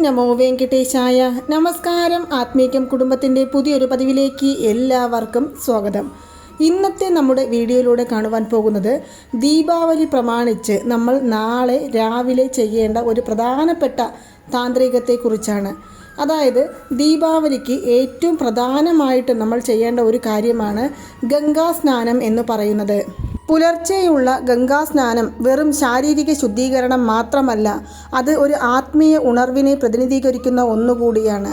നമോ വെങ്കടേശായ. നമസ്കാരം. ആത്മീകം കുടുംബത്തിൻ്റെ പുതിയൊരു പതിവിലേക്ക് എല്ലാവർക്കും സ്വാഗതം. ഇന്നത്തെ നമ്മുടെ വീഡിയോയിലൂടെ കാണുവാൻ പോകുന്നത് ദീപാവലി പ്രമാണിച്ച് നമ്മൾ നാളെ രാവിലെ ചെയ്യേണ്ട ഒരു പ്രധാനപ്പെട്ട താന്ത്രികത്തെക്കുറിച്ചാണ്. അതായത് ദീപാവലിക്ക് ഏറ്റവും പ്രധാനമായിട്ട് നമ്മൾ ചെയ്യേണ്ട ഒരു കാര്യമാണ് ഗംഗാസ്നാനം എന്ന് പറയുന്നത്. പുലർച്ചെയുള്ള ഗംഗാസ്നാനം വെറും ശാരീരിക ശുദ്ധീകരണം മാത്രമല്ല, അത് ഒരു ആത്മീയ ഉണർവിനെ പ്രതിനിധീകരിക്കുന്ന ഒന്നുകൂടിയാണ്.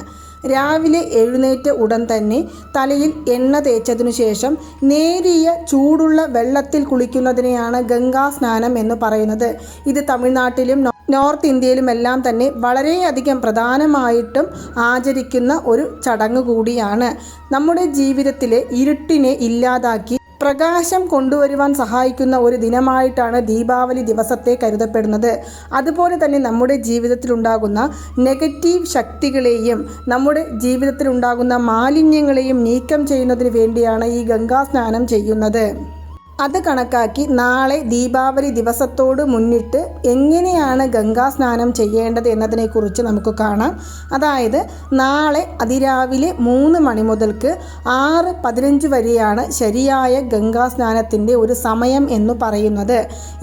രാവിലെ എഴുന്നേറ്റ ഉടൻ തന്നെ തലയിൽ എണ്ണ തേച്ചതിനു ശേഷം നേരിയ ചൂടുള്ള വെള്ളത്തിൽ കുളിക്കുന്നതിനെയാണ് ഗംഗാസ്നാനം എന്ന് പറയുന്നത്. ഇത് തമിഴ്നാട്ടിലും നോർത്ത് ഇന്ത്യയിലുമെല്ലാം തന്നെ വളരെയധികം പ്രധാനമായിട്ടും ആചരിക്കുന്ന ഒരു ചടങ്ങ് കൂടിയാണ്. നമ്മുടെ ജീവിതത്തിലെ ഇരുട്ടിനെ ഇല്ലാതാക്കി പ്രകാശം കൊണ്ടുവരുവാൻ സഹായിക്കുന്ന ഒരു ദിനമായിട്ടാണ് ദീപാവലി ദിവസത്തെ കരുതപ്പെടുന്നത്. അതുപോലെ തന്നെ നമ്മുടെ ജീവിതത്തിലുണ്ടാകുന്ന നെഗറ്റീവ് ശക്തികളെയും നമ്മുടെ ജീവിതത്തിലുണ്ടാകുന്ന മാലിന്യങ്ങളെയും നീക്കം ചെയ്യുന്നതിന് വേണ്ടിയാണ് ഈ ഗംഗാസ്നാനം ചെയ്യുന്നത്. അത് കണക്കാക്കി നാളെ ദീപാവലി ദിവസത്തോട് മുന്നിട്ട് എങ്ങനെയാണ് ഗംഗാസ്നാനം ചെയ്യേണ്ടത് എന്നതിനെക്കുറിച്ച് നമുക്ക് കാണാം. അതായത് നാളെ അതിരാവിലെ 3 മണി മുതൽക്ക് 6:15 വരെയാണ് ശരിയായ ഗംഗാസ്നാനത്തിൻ്റെ ഒരു സമയം എന്ന് പറയുന്നത്.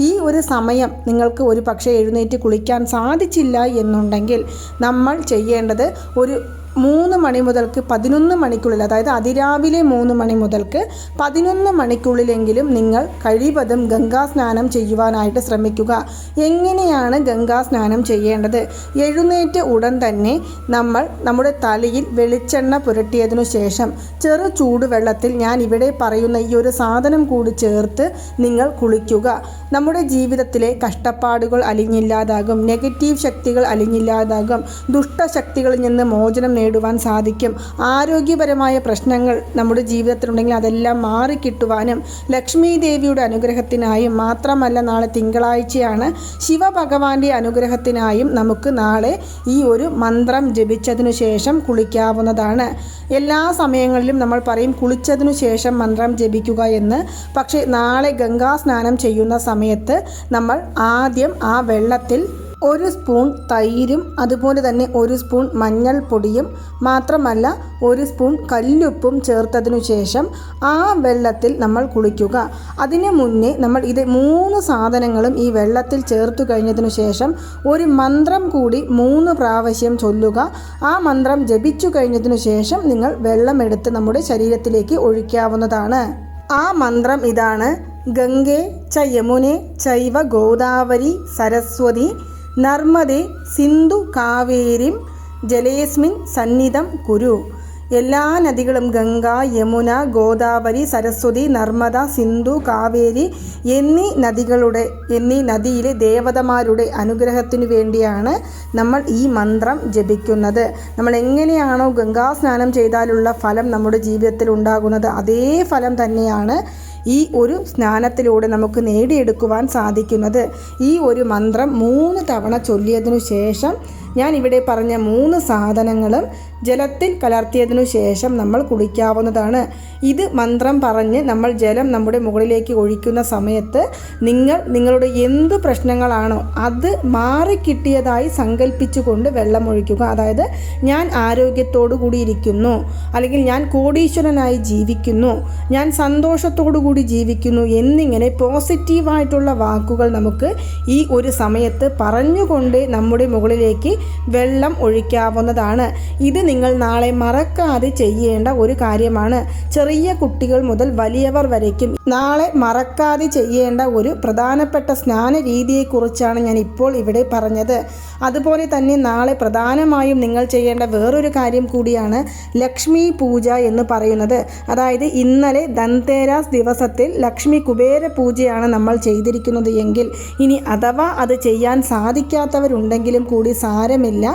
ഈ ഒരു സമയം നിങ്ങൾക്ക് ഒരു പക്ഷേ എഴുന്നേറ്റ് കുളിക്കാൻ സാധിച്ചില്ല എന്നുണ്ടെങ്കിൽ നമ്മൾ ചെയ്യേണ്ടത് ഒരു 3 മണി മുതൽക്ക് 11 മണിക്കുള്ളിൽ, അതായത് അതിരാവിലെ 3 മണി മുതൽക്ക് 11 മണിക്കുള്ളിലെങ്കിലും നിങ്ങൾ കഴിവതും ഗംഗാസ്നാനം ചെയ്യുവാനായിട്ട് ശ്രമിക്കുക. എങ്ങനെയാണ് ഗംഗാസ്നാനം ചെയ്യേണ്ടത്? എഴുന്നേറ്റ ഉടൻ തന്നെ നമ്മൾ നമ്മുടെ തലയിൽ വെളിച്ചെണ്ണ പുരട്ടിയതിനു ശേഷം ചെറു ചൂടുവെള്ളത്തിൽ ഞാൻ ഇവിടെ പറയുന്ന ഈ ഒരു സാധനം കൂടി ചേർത്ത് നിങ്ങൾ കുളിക്കുക. നമ്മുടെ ജീവിതത്തിലെ കഷ്ടപ്പാടുകൾ അലിഞ്ഞില്ലാതാകും, നെഗറ്റീവ് ശക്തികൾ അലിഞ്ഞില്ലാതാകും, ദുഷ്ടശക്തികളിൽ നിന്ന് മോചനം നേടുവാൻ സാധിക്കും. ആരോഗ്യപരമായ പ്രശ്നങ്ങൾ നമ്മുടെ ജീവിതത്തിലുണ്ടെങ്കിൽ അതെല്ലാം മാറിക്കിട്ടുവാനും ലക്ഷ്മി ദേവിയുടെ അനുഗ്രഹത്തിനായും മാത്രമല്ല, നാളെ തിങ്കളാഴ്ചയാണ്, ശിവഭഗവാന്റെ അനുഗ്രഹത്തിനായും നമുക്ക് നാളെ ഈ ഒരു മന്ത്രം ജപിച്ചതിനു ശേഷം കുളിക്കാവുന്നതാണ്. എല്ലാ സമയങ്ങളിലും നമ്മൾ പറയും കുളിച്ചതിനു ശേഷം മന്ത്രം ജപിക്കുക എന്ന്. പക്ഷേ നാളെ ഗംഗാസ്നാനം ചെയ്യുന്ന സമയത്ത് നമ്മൾ ആദ്യം ആ വെള്ളത്തിൽ 1 സ്പൂൺ തൈരും അതുപോലെ തന്നെ 1 സ്പൂൺ മഞ്ഞൾപ്പൊടിയും മാത്രമല്ല 1 സ്പൂൺ കല്ലുപ്പും ചേർത്തതിനു ശേഷം ആ വെള്ളത്തിൽ നമ്മൾ കുളിക്കുക. അതിനു മുന്നേ നമ്മൾ ഇത് 3 സാധനങ്ങളും ഈ വെള്ളത്തിൽ ചേർത്തു കഴിഞ്ഞതിനു ശേഷം ഒരു മന്ത്രം കൂടി 3 പ്രാവശ്യം ചൊല്ലുക. ആ മന്ത്രം ജപിച്ചു കഴിഞ്ഞതിനു ശേഷം നിങ്ങൾ വെള്ളമെടുത്ത് നമ്മുടെ ശരീരത്തിലേക്ക് ഒഴിക്കാവുന്നതാണ്. ആ മന്ത്രം ഇതാണ്: ഗംഗേ ച യമുനേ ചൈവ ഗോദാവരി സരസ്വതി നർമ്മദേ സിന്ധു കാവേരിം ജലേസ്മിൻ സന്നിധം കുരു. എല്ലാ നദികളും ഗംഗ, യമുന, ഗോദാവരി, സരസ്വതി, നർമ്മദ, സിന്ധു, കാവേരി എന്നീ നദിയിലെ ദേവതമാരുടെ അനുഗ്രഹത്തിനു വേണ്ടിയാണ് നമ്മൾ ഈ മന്ത്രം ജപിക്കുന്നത്. നമ്മൾ എങ്ങനെയാണോ ഗംഗാസ്നാനം ചെയ്താലുള്ള ഫലം നമ്മുടെ ജീവിതത്തിൽ ഉണ്ടാകുന്നത്, അതേ ഫലം തന്നെയാണ് ഈ ഒരു സ്നാനത്തിലൂടെ നമുക്ക് നേടിയെടുക്കുവാൻ സാധിക്കുന്നത്. ഈ ഒരു മന്ത്രം 3 തവണ ചൊല്ലിയതിനു ശേഷം ഞാൻ ഇവിടെ പറഞ്ഞ 3 സാധനങ്ങളും ജലത്തിൽ കലർത്തിയതിനു ശേഷം നമ്മൾ കുളിക്കാവുന്നതാണ്. ഇത് മന്ത്രം പറഞ്ഞ് നമ്മൾ ജലം നമ്മുടെ മുകളിലേക്ക് ഒഴിക്കുന്ന സമയത്ത് നിങ്ങളുടെ എന്ത് പ്രശ്നങ്ങളാണോ അത് മാറിക്കിട്ടിയതായി സങ്കല്പിച്ചുകൊണ്ട് വെള്ളം ഒഴിക്കുക. അതായത് ഞാൻ ആരോഗ്യത്തോടു കൂടി ഇരിക്കുന്നു, അല്ലെങ്കിൽ ഞാൻ കോടീശ്വരനായി ജീവിക്കുന്നു, ഞാൻ സന്തോഷത്തോടു കൂടി ജീവിക്കുന്നു എന്നിങ്ങനെ പോസിറ്റീവായിട്ടുള്ള വാക്കുകൾ നമുക്ക് ഈ ഒരു സമയത്ത് പറഞ്ഞുകൊണ്ട് നമ്മുടെ മുകളിലേക്ക് വെള്ളം ഒഴിക്കാവുന്നതാണ്. ഇത് നിങ്ങൾ നാളെ മറക്കാതെ ചെയ്യേണ്ട ഒരു കാര്യമാണ്. ചെറിയ കുട്ടികൾ മുതൽ വലിയവർ വരയ്ക്കും നാളെ മറക്കാതെ ചെയ്യേണ്ട ഒരു പ്രധാനപ്പെട്ട സ്നാന രീതിയെക്കുറിച്ചാണ് ഞാൻ ഇപ്പോൾ ഇവിടെ പറഞ്ഞത്. അതുപോലെ തന്നെ നാളെ പ്രധാനമായും നിങ്ങൾ ചെയ്യേണ്ട വേറൊരു കാര്യം കൂടിയാണ് ലക്ഷ്മി പൂജ എന്ന് പറയുന്നത്. അതായത് ഇന്നലെ ധൻതേരാസ് ദിവസത്തിൽ ലക്ഷ്മി കുബേര പൂജയാണ് നമ്മൾ ചെയ്തിരിക്കുന്നത് എങ്കിൽ ഇനി അഥവാ അത് ചെയ്യാൻ സാധിക്കാത്തവരുണ്ടെങ്കിലും കൂടി സാരമില്ല.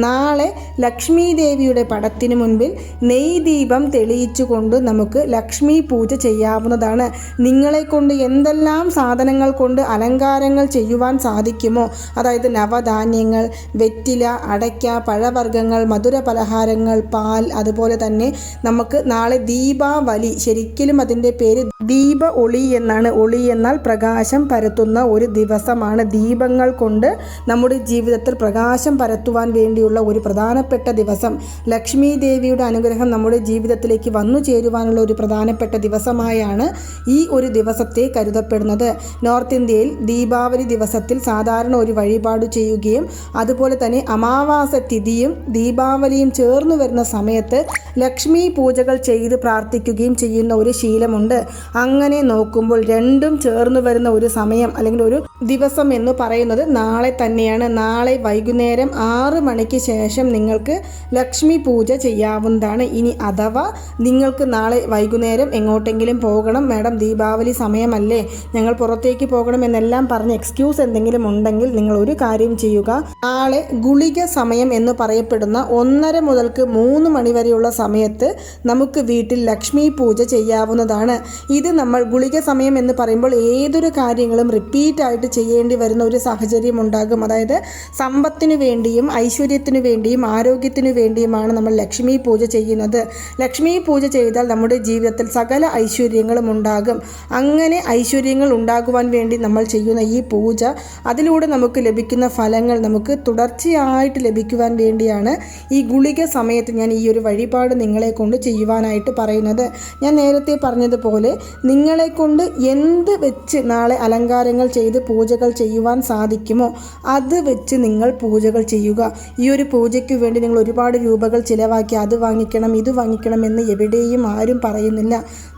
നാളെ ലക്ഷ്മി ദേവിയുടെ പടത്തിനു മുൻപിൽ നെയ് ദീപം തെളിയിച്ചുകൊണ്ട് നമുക്ക് ലക്ഷ്മി പൂജ ചെയ്യാവുന്നതാണ്. നിങ്ങളെ കൊണ്ട് എന്തെല്ലാം സാധനങ്ങൾ കൊണ്ട് അലങ്കാരങ്ങൾ ചെയ്യുവാൻ സാധിക്കുമോ, അതായത് നവധാന്യങ്ങൾ, വെറ്റില, അടയ്ക്ക, പഴവർഗ്ഗങ്ങൾ, മധുര പലഹാരങ്ങൾ, പാൽ, അതുപോലെ തന്നെ നമുക്ക് നാളെ ദീപാവലി, ശരിക്കും അതിൻ്റെ പേര് ദീപ ഒളി എന്നാണ്. ഒളി എന്നാൽ പ്രകാശം പരത്തുന്ന ഒരു ദിവസമാണ്. ദീപങ്ങൾ കൊണ്ട് നമ്മുടെ ജീവിതത്തിൽ പ്രകാശം പരത്തുവാൻ വേണ്ടിയുള്ള ഒരു പ്രധാനപ്പെട്ട ദിവസം, ലക്ഷ്മി ദേവിയുടെ അനുഗ്രഹം നമ്മുടെ ജീവിതത്തിലേക്ക് വന്നു ചേരുവാനുള്ള ഒരു പ്രധാനപ്പെട്ട ദിവസമായാണ് ഈ ഒരു ദിവസത്തെ കരുതപ്പെടുന്നത്. നോർത്ത് ഇന്ത്യയിൽ ദീപാവലി ദിവസത്തിൽ സാധാരണ ഒരു വഴിപാട് ചെയ്യുകയും അതുപോലെ തന്നെ അമാവാസ തിഥിയും ദീപാവലിയും ചേർന്ന് വരുന്ന സമയത്ത് ലക്ഷ്മി പൂജകൾ ചെയ്ത് പ്രാർത്ഥിക്കുകയും ചെയ്യുന്ന ഒരു ശീലമുണ്ട്. അങ്ങനെ നോക്കുമ്പോൾ രണ്ടും ചേർന്ന് വരുന്ന ഒരു സമയം അല്ലെങ്കിൽ ഒരു ദിവസം എന്ന് പറയുന്നത് നാളെ തന്നെയാണ്. നാളെ വൈകുന്നേരം 6 മണിക്ക് ശേഷം നിങ്ങൾക്ക് ലക്ഷ്മി പൂജ ചെയ്യാവുന്നതാണ്. ഇനി അഥവാ നിങ്ങൾക്ക് നാളെ വൈകുന്നേരം എങ്ങോട്ടെങ്കിലും പോകണം, മാഡം ദീപാവലി സമയമല്ലേ, ഞങ്ങൾ പുറത്തേക്ക് പോകണം എന്നെല്ലാം പറഞ്ഞ് എക്സ്ക്യൂസ് എന്തെങ്കിലും ഉണ്ടെങ്കിൽ നിങ്ങൾ ഒരു കാര്യം ചെയ്യുക. നാളെ ഗുളിക സമയം എന്ന് പറയപ്പെടുന്ന 1:30 മുതൽക്ക് 3 മണി വരെയുള്ള സമയത്ത് നമുക്ക് വീട്ടിൽ ലക്ഷ്മി പൂജ ചെയ്യാവുന്നതാണ്. ഇത് നമ്മൾ ഗുളിക സമയം എന്ന് പറയുമ്പോൾ ഏതൊരു കാര്യങ്ങളും റിപ്പീറ്റായിട്ട് ചെയ്യേണ്ടി വരുന്ന ഒരു സാഹചര്യം ഉണ്ടാകും. അതായത് സമ്പത്തിനു വേണ്ടിയും ഐശ്വര്യത്തിനു വേണ്ടിയും ആരോഗ്യത്തിനു വേണ്ടിയുമാണ് നമ്മൾ ലക്ഷ്മി പൂജ ചെയ്യുന്നത്. ലക്ഷ്മി പൂജ ചെയ്താൽ നമ്മുടെ ജീവിതത്തിൽ സകല ഐശ്വര്യങ്ങളും ഉണ്ടാകും. അങ്ങനെ ഐശ്വര്യങ്ങൾ ഉണ്ടാകുവാൻ വേണ്ടി നമ്മൾ ചെയ്യുന്ന ഈ പൂജ, അതിലൂടെ നമുക്ക് ലഭിക്കുന്ന ഫലങ്ങൾ നമുക്ക് തുടർച്ചയായിട്ട് ലഭിക്കുവാൻ വേണ്ടിയാണ് ഈ ഗുളിക സമയത്ത് ഞാൻ ഈ ഒരു വഴിപാട് നിങ്ങളെ കൊണ്ട് ചെയ്യുവാനായിട്ട് പറയുന്നത്. ഞാൻ നേരത്തെ പറഞ്ഞതുപോലെ നിങ്ങളെ കൊണ്ട് എന്ത് വെച്ച് നാളെ അലങ്കാരങ്ങൾ ചെയ്ത് പൂജകൾ ചെയ്യുവാൻ സാധിക്കുമോ അത് വെച്ച് നിങ്ങൾ പൂജകൾ ചെയ്യുക. ഈ ഒരു പൂജയ്ക്ക് വേണ്ടി നിങ്ങൾ ഒരുപാട് രൂപകൾ ചിലവാക്കി അത് വാങ്ങിക്കണം ഇത് വാങ്ങിക്കണം എന്ന് എവിടെയും ആരും പറയുന്നില്ല.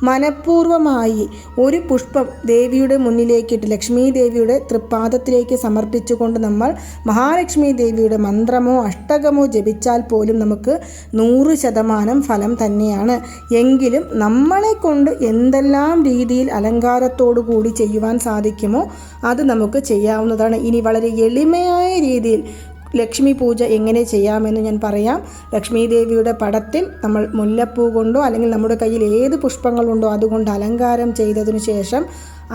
മനഃപൂർവ്വമായി ഒരു പുഷ്പം ദേവിയുടെ മുന്നിലേക്കിട്ട് ലക്ഷ്മി ദേവിയുടെ തൃപ്പാദത്തിലേക്ക് സമർപ്പിച്ചുകൊണ്ട് നമ്മൾ മഹാലക്ഷ്മി ദേവിയുടെ മന്ത്രമോ അഷ്ടകമോ ജപിച്ചാൽ പോലും നമുക്ക് 100% ഫലം തന്നെയാണ്. എങ്കിലും നമ്മളെ കൊണ്ട് എന്തെല്ലാം രീതിയിൽ അലങ്കാരത്തോടു കൂടി ചെയ്യുവാൻ സാധിക്കുമോ അത് നമുക്ക് ചെയ്യാവുന്നതാണ്. ഇനി വളരെ എളിമയായ രീതിയിൽ ലക്ഷ്മി പൂജ എങ്ങനെ ചെയ്യാമെന്ന് ഞാൻ പറയാം. ലക്ഷ്മി ദേവിയുടെ പടത്തിൽ നമ്മൾ മുല്ലപ്പൂ കൊണ്ടോ അല്ലെങ്കിൽ നമ്മുടെ കയ്യിൽ ഏത് പുഷ്പങ്ങളുണ്ടോ അതുകൊണ്ട് അലങ്കാരം ചെയ്തതിനു ശേഷം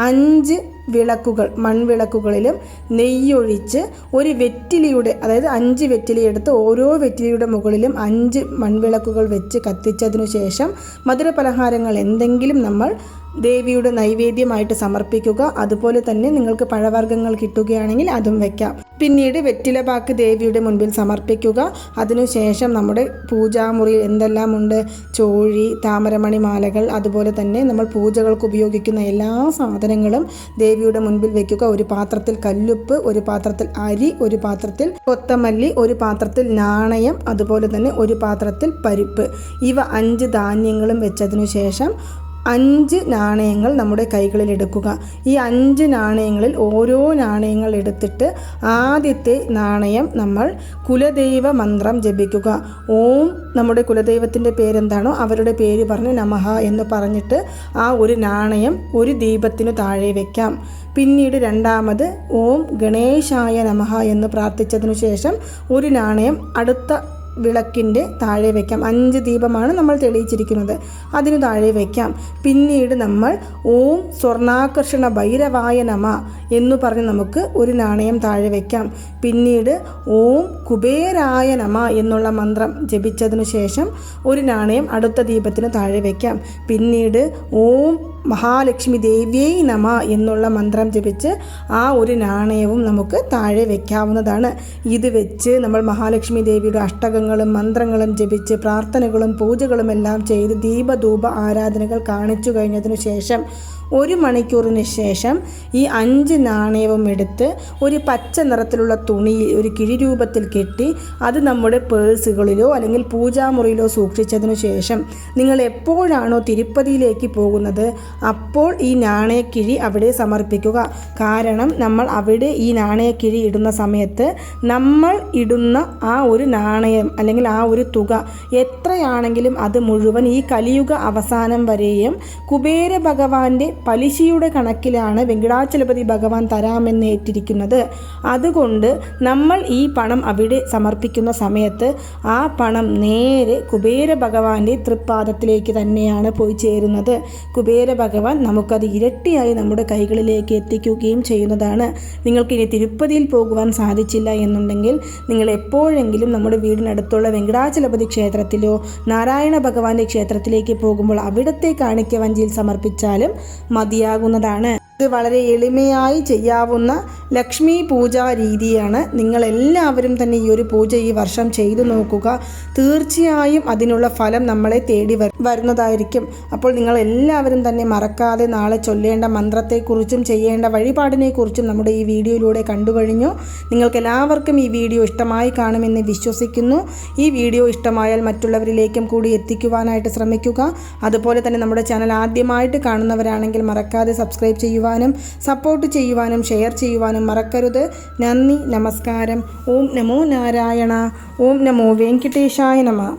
5 വിളക്കുകൾ മൺവിളക്കുകളിലും നെയ്യൊഴിച്ച് ഒരു വെറ്റിലയുടെ, അതായത് 5 വെറ്റില എടുത്ത് ഓരോ വെറ്റിലയുടെ മുകളിലും 5 മൺവിളക്കുകൾ വെച്ച് കത്തിച്ചതിനു ശേഷം മധുരപലഹാരങ്ങൾ എന്തെങ്കിലും നമ്മൾ ദേവിയുടെ നൈവേദ്യമായിട്ട് സമർപ്പിക്കുക. അതുപോലെ തന്നെ നിങ്ങൾക്ക് പഴവർഗ്ഗങ്ങൾ കിട്ടുകയാണെങ്കിൽ അതും വയ്ക്കാം. പിന്നീട് വെറ്റിലപാക്ക് ദേവിയുടെ മുൻപിൽ സമർപ്പിക്കുക. അതിനുശേഷം നമ്മുടെ പൂജാമുറിയിൽ എന്തെല്ലാം ഉണ്ട്, ചോഴി, താമരമണി മാലകൾ, അതുപോലെ തന്നെ നമ്മൾ പൂജകൾക്ക് ഉപയോഗിക്കുന്ന എല്ലാ സാധനങ്ങളും ദേവിയുടെ മുൻപിൽ വയ്ക്കുക. ഒരു പാത്രത്തിൽ കല്ലുപ്പ്, ഒരു പാത്രത്തിൽ അരി, ഒരു പാത്രത്തിൽ കൊത്തമല്ലി, ഒരു പാത്രത്തിൽ നാണയം, അതുപോലെ തന്നെ ഒരു പാത്രത്തിൽ പരിപ്പ്. ഇവ 5 ധാന്യങ്ങളും വെച്ചതിനു ശേഷം 5 നാണയങ്ങൾ നമ്മുടെ കൈകളിൽ എടുക്കുക. ഈ 5 നാണയങ്ങളിൽ ഓരോ നാണയങ്ങൾ എടുത്തിട്ട് ആദ്യത്തെ നാണയം നമ്മൾ കുലദൈവ മന്ത്രം ജപിക്കുക. ഓം, നമ്മുടെ കുലദൈവത്തിൻ്റെ പേരെന്താണോ അവരുടെ പേര് പറഞ്ഞ് നമഃ എന്ന് പറഞ്ഞിട്ട് ആ ഒരു നാണയം ഒരു ദീപത്തിനു താഴെ വയ്ക്കാം. പിന്നീട് രണ്ടാമത് ഓം ഗണേശായ നമഃ എന്ന് പ്രാർത്ഥിച്ചതിനു ശേഷം ഒരു നാണയം അടുത്ത വിളക്കിൻ്റെ താഴെ വയ്ക്കാം. 5 ദീപമാണ് നമ്മൾ തെളിയിച്ചിരിക്കുന്നത്, അതിനു താഴെ വയ്ക്കാം. പിന്നീട് നമ്മൾ ഓം സ്വർണാകർഷണ ഭൈരവായ നമ എന്ന് പറഞ്ഞ് നമുക്ക് ഒരു നാണയം താഴെ വയ്ക്കാം. പിന്നീട് ഓം കുബേരായ നമ എന്നുള്ള മന്ത്രം ജപിച്ചതിനു ശേഷം ഒരു നാണയം അടുത്ത ദീപത്തിന് താഴെ വയ്ക്കാം. പിന്നീട് ഓം മഹാലക്ഷ്മി ദേവിയേ നമ എന്നുള്ള മന്ത്രം ജപിച്ച് ആ ഒരു നാണയവും നമുക്ക് താഴെ വയ്ക്കാവുന്നതാണ്. ഇത് വെച്ച് നമ്മൾ മഹാലക്ഷ്മി ദേവിയുടെ അഷ്ടകങ്ങളും മന്ത്രങ്ങളും ജപിച്ച് പ്രാർത്ഥനകളും പൂജകളും എല്ലാം ചെയ്ത് ദീപധൂപ ആരാധനകൾ കാണിച്ചു കഴിഞ്ഞതിനു ശേഷം 1 മണിക്കൂറിന് ശേഷം ഈ 5 നാണയവും എടുത്ത് ഒരു പച്ച നിറത്തിലുള്ള തുണിയിൽ ഒരു കിഴി രൂപത്തിൽ കെട്ടി അത് നമ്മുടെ പേഴ്സുകളിലോ അല്ലെങ്കിൽ പൂജാമുറിയിലോ സൂക്ഷിച്ചതിനു ശേഷം നിങ്ങൾ എപ്പോഴാണോ തിരുപ്പതിയിലേക്ക് പോകുന്നത് അപ്പോൾ ഈ നാണയക്കിഴി അവിടെ സമർപ്പിക്കുക. കാരണം നമ്മൾ അവിടെ ഈ നാണയക്കിഴി ഇടുന്ന സമയത്ത് നമ്മൾ ഇടുന്ന ആ ഒരു നാണയം അല്ലെങ്കിൽ ആ ഒരു തുക എത്രയാണെങ്കിലും അത് മുഴുവൻ ഈ കലിയുഗ അവസാനം വരെയും കുബേര ഭഗവാന്റെ പലിശയുടെ കണക്കിലാണ് വെങ്കടാചലപതി ഭഗവാൻ തരാമെന്ന് ഏറ്റിരിക്കുന്നത്. അതുകൊണ്ട് നമ്മൾ ഈ പണം അവിടെ സമർപ്പിക്കുന്ന സമയത്ത് ആ പണം നേരെ കുബേര ഭഗവാന്റെ തൃപ്പാദത്തിലേക്ക് തന്നെയാണ് പോയി ചേരുന്നത്. കുബേര ഭഗവാൻ നമുക്കത് ഇരട്ടിയായി നമ്മുടെ കൈകളിലേക്ക് എത്തിക്കുകയും ചെയ്യുന്നതാണ്. നിങ്ങൾക്കിനി തിരുപ്പതിയിൽ പോകുവാൻ സാധിച്ചില്ല എന്നുണ്ടെങ്കിൽ നിങ്ങൾ എപ്പോഴെങ്കിലും നമ്മുടെ വീടിനടുത്തുള്ള വെങ്കടാചലപതി ക്ഷേത്രത്തിലോ നാരായണ ഭഗവാന്റെ ക്ഷേത്രത്തിലേക്ക് പോകുമ്പോൾ അവിടുത്തെ കാണിക്ക വഞ്ചിയിൽ സമർപ്പിച്ചാലും മതിയാകുന്നതാണ്. ഇത് വളരെ എളിമയായി ചെയ്യാവുന്ന ലക്ഷ്മി പൂജാ രീതിയാണ്. നിങ്ങളെല്ലാവരും തന്നെ ഈ ഒരു പൂജ ഈ വർഷം ചെയ്തു നോക്കുക. തീർച്ചയായും അതിനുള്ള ഫലം നമ്മളെ തേടി വരുന്നതായിരിക്കും. അപ്പോൾ നിങ്ങളെല്ലാവരും തന്നെ മറക്കാതെ നാളെ ചൊല്ലേണ്ട മന്ത്രത്തെക്കുറിച്ചും ചെയ്യേണ്ട വഴിപാടിനെക്കുറിച്ചും നമ്മുടെ ഈ വീഡിയോയിലൂടെ കണ്ടു കഴിഞ്ഞു. നിങ്ങൾക്കെല്ലാവർക്കും ഈ വീഡിയോ ഇഷ്ടമായി കാണുമെന്ന് വിശ്വസിക്കുന്നു. ഈ വീഡിയോ ഇഷ്ടമായാൽ മറ്റുള്ളവരിലേക്കും കൂടി എത്തിക്കുവാനായിട്ട് ശ്രമിക്കുക. അതുപോലെ തന്നെ നമ്മുടെ ചാനൽ ആദ്യമായിട്ട് കാണുന്നവരാണെങ്കിൽ മറക്കാതെ സബ്സ്ക്രൈബ് ചെയ്യുവാനും സപ്പോർട്ട് ചെയ്യുവാനും ഷെയർ ചെയ്യുവാനും മറക്കരുത്. നന്ദി, നമസ്കാരം. ഓം നമോ നാരായണ. ഓം നമോ വെങ്കിടേശായ നമഃ.